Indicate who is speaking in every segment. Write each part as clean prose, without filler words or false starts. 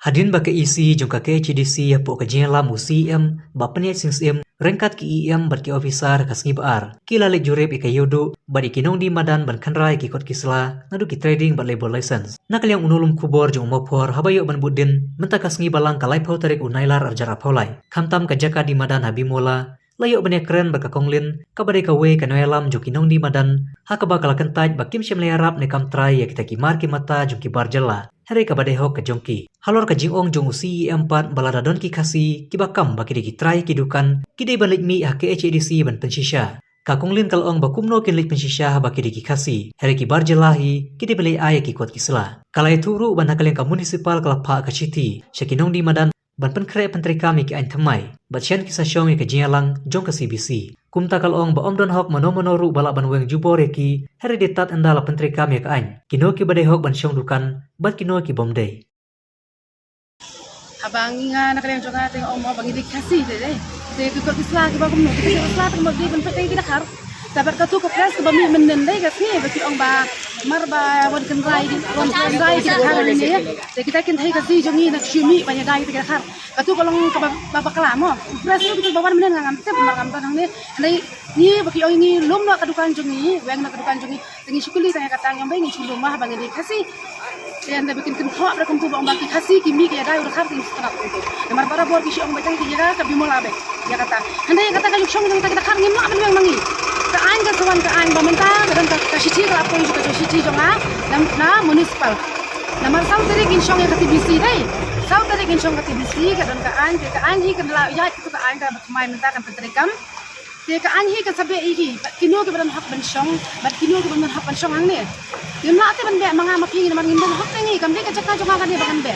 Speaker 1: Hadin ba ka isi jong ka HDC hapo ka jela mu CM ba paniat sing CM rengkat ki EM bat ki officer kasngi baar kilalik jurep ikayodo ba ikinong di madan ban kanrai ki kot kisla nadu ki trading ba labor license nakaliang unulum kubor jong mopor habayo ban budin menta kasngi balang kalai pau tarik unailar arjara paulai kamtam ka jaka di madan habimola layo banyak keren baka konglin kabade kawe kanoelam jong kinong di madan hakaba kalakentaj bakim syemlayarap ne kamtrai ya kita kimar ki mata jong ki barjela hari kabade hok ke jongki halor ka jingong jong usi empat balada don ki kasi kibakam baki di kitrai kidukan kide balik mi hak HDC ban pensisha kakonglin kalong bakumno kinlik pensisha baki di kasi hari ki barjelahi kide balik ay ki kot kisla kalai turu ban hakaleng ka municipal kalapa ka city syakinong di madan ban penkre pentri kami ki ain thamai batsian kisah syong ke jialang jong ke CBC kumta kalong ba omdon hok manomono ru balak ban weng jubore ki hari detat andala pentri kami ke ain kino ki bade hok ban syong dukan bat kino ki bomday
Speaker 2: abang ingat nak kalian juga tengok omong bagi dikasih deh deh ikut Islam kita kumno kita Islam kumno di bentuk kayak kita har dapat katu ke press ke bami menendai kasih bagi orang ba marba wan kendrai kita har ini ya kita kentai kasih jongi nak syumi banyak dai kita har katu kalau ke bapa kelamo press itu kita bawan menen ngam tep ngam tan ni ni bagi orang ini lom nak kadukan jongi weng nak kadukan jongi tengi syukuli tanya kata yang baik ni chulu mah bagi dikasih dan dah bikin kentok rekam tu bang baki kasih kimi ke dai udah kharti setengah itu nomor para bor kisi orang baca kita jaga tapi mola be ya kata anda yang kata kalau syong kita khar ngim nak men mangi ka an ka sawan ka an bamenta dan ka shichi ka apa juga ka shichi jonga na municipal nomor sau tadi kin syong yang KTBC dai sau tadi kin syong KTBC ka dan ka an hi kan la ya itu ka an ka mai menta kan penterikam dia ka an hi ka sabe iki kino ke badan hak ban syong bat kino ke badan hak ban syong ang ni yung lahat ban be mga makingi naman ngindan hak ni kam de ka jaka jonga kan dia bakan be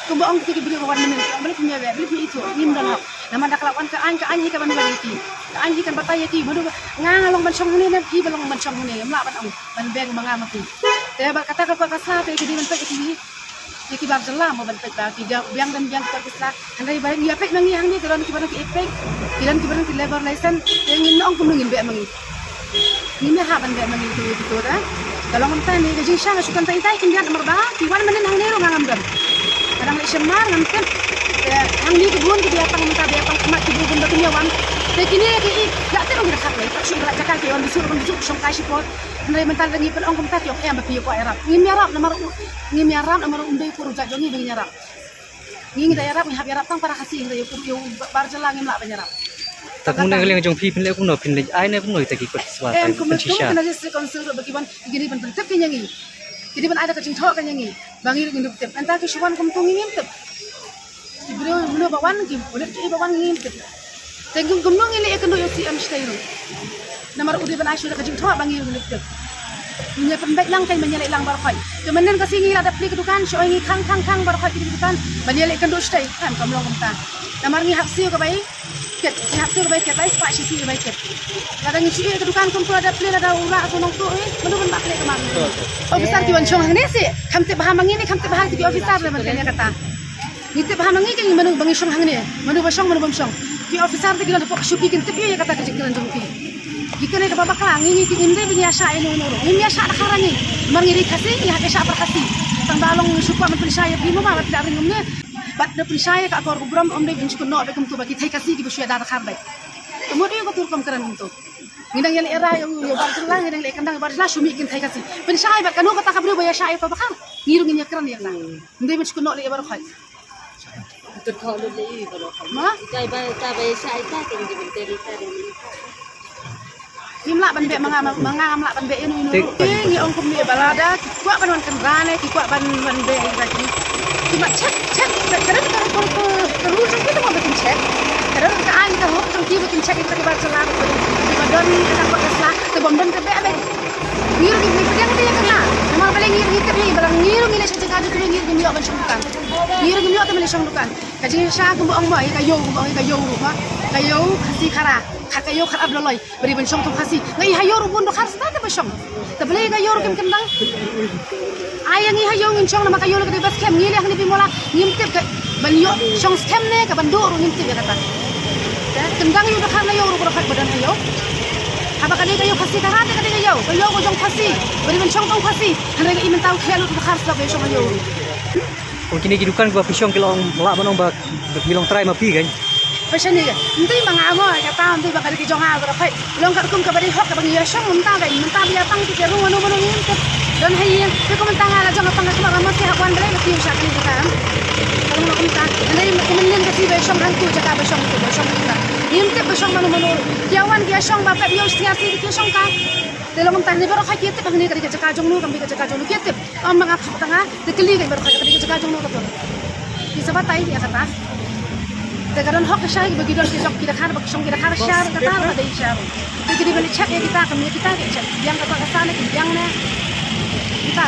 Speaker 2: kung baong kita bili kawan men balik punya be beli itu ngindan hak naman daklawan ka an hi ka ban baliki ka an hi kan batay ki madu ngalong ban syong ni na ki balong ban syong ni yamla ban ang ban be mga maki te ba kata ka pakasa te ki di ban pe ki ki bar jalla mo ban pe ba ki biang dan biang ka kisla handai bareng ya pe mangi hang ni kalau ki bareng ki epek kilan ki bareng ki labor license te ngin ong kum ngin be mangi ni me ha ban be mangi tu da kalau ngontan ni gaji syang sukan tai tai kin dia nomor ba ki wan menen hang nero ngam gam kadang le syemar ngamten hang ni kebun ki dia pang minta dia pang kemat ki bun ba kinya wan te kini ki ya te ngir khak le tak syuk jakal ki on bisur on bisuk syong kai sipot ndai mental ngi pel ong kum ta yok em ba pi ko arab ngim yarab nomor undai ku rujak jongi bing yarab ngi da yarab ngi hab yarab tang para khasi ngi yo bar jala ngim la ba yarab
Speaker 1: tak mun ngaleng jong pi pinle kuno pinle ai ne punoi taki kot swat
Speaker 2: em kum tu kana jis konsul bagi ban gini ban tep ki nyangi jadi ban ada ka jing thok ka nyangi bangi ngi tep anta ki shwan kum tu ngim tep ibro mulo bawan ki boleh ki bawan ngim tep tenggung kum nong ile ekendo yo si am stayro nomor udi ban asyur ka jing thok bangi ngi tep punya pembek lang kay manyalay lang barkay kemanen kasi ngi ada pli kedukan so ngi kang barkay kedukan manyalay kendo stay kan kamlong kumta namar ngi hapsi ka bay ket hapsi ka bay ket bay spa si bay ket lada ngi si kedukan kum ada pli ada ura so nong to menu ban bakle ka mang officer ki wan chong hang si kamte bahamangi ni kamte bahag ti officer le man kata ngi te bahamangi ki menu bangi chong hang ni menu ba chong ki officer te gilan po syuki kin te ya kata kejikiran jongki Jika ka babaklang ngi ki inde binyasa ino nuro binyasa nakarani mangiri kasi ya kesa perkasi tang balong supa man pelisaya bimo ma bat daring ngumne bat de pelisaya ka akor bubram om de binchu no be kum tu bagi thai kasi di busya dar kharbai kemudian ko turkom keran untuk ngidang yali era yo barjala ngidang le kandang barjala sumi kin thai kasi pelisaya bat kanu kata kabru baya shay pa bakar ngiru ngi keran ya nang inde binchu no le bar khai
Speaker 3: Betul kalau le baro khai ma kai ba ta ba shay ta kin di benteri tari
Speaker 2: Himla ban be manga amla ban be inu ngi ong kum ni balada ki kwa ban wan kan rane ki kwa ban be lagi ki ma cek kada ka ko ru jeng kita mo bikin cek kada ka an ka ho tong ki bikin cek kita ba sala ko ki ba don ka ko kasla to bom don ka be abe ngir ni pedang dia kana nama paling ngir ka ni barang ngir ni le sa jaga tu ngir ni ban syong dukan ngir ni yo ta mele syong dukan ka jing sa ko ong mo ka yo ma ka yo khasi khara kayo kharab loloy beri ben syong tu khasi ngai hayo ru bun do khas ta ba syong ta beli kayo ru kem kendang ayang ngi hayo ngin syong nama kayo le bas kem ngi le khni bi mola ngimtip ka ban yo syong stem ne ka ban do ru ngimtip ya kata kendang yo do khana yo ru khat badan hayo haba kani kayo khasi ta hate kani kayo ko jong khasi beri ben syong tu khasi hanai imen taw khelu tu khas la be syong hayo
Speaker 1: Kung kini gidukan ba pisong kilong mala manong ba bilong try mapi kan.
Speaker 2: Passion ni nanti mga amo kata nanti bakal ki jonga bro kai long kat kum ka bari hok ka bang yasang munta kai munta biya pang ti keru anu anu ngintip don hayin ko ko munta ngala jonga pang ka ma si hakwan bale mati usha kini kan kalau mo kumta nanti kumenlen ka si ba shong hang tu jaka ba shong tu ba shong kita ngintip ba shong manu manu yawan ki shong ba pa biyo sia si ki shong ka Dalam mentah ni baru kaki tip ni kerja jaka jong nu kami kerja jong nu kitip am mga tanga dikeli kai baru kaki jaka jong nu ka di sabatai ya kata Dagaran hok syar bagi dor sisok kita khar bagi song kita khar syar kata pada syar. Jadi balik cek ya kita kami kita cek yang kata kesana yang na kita.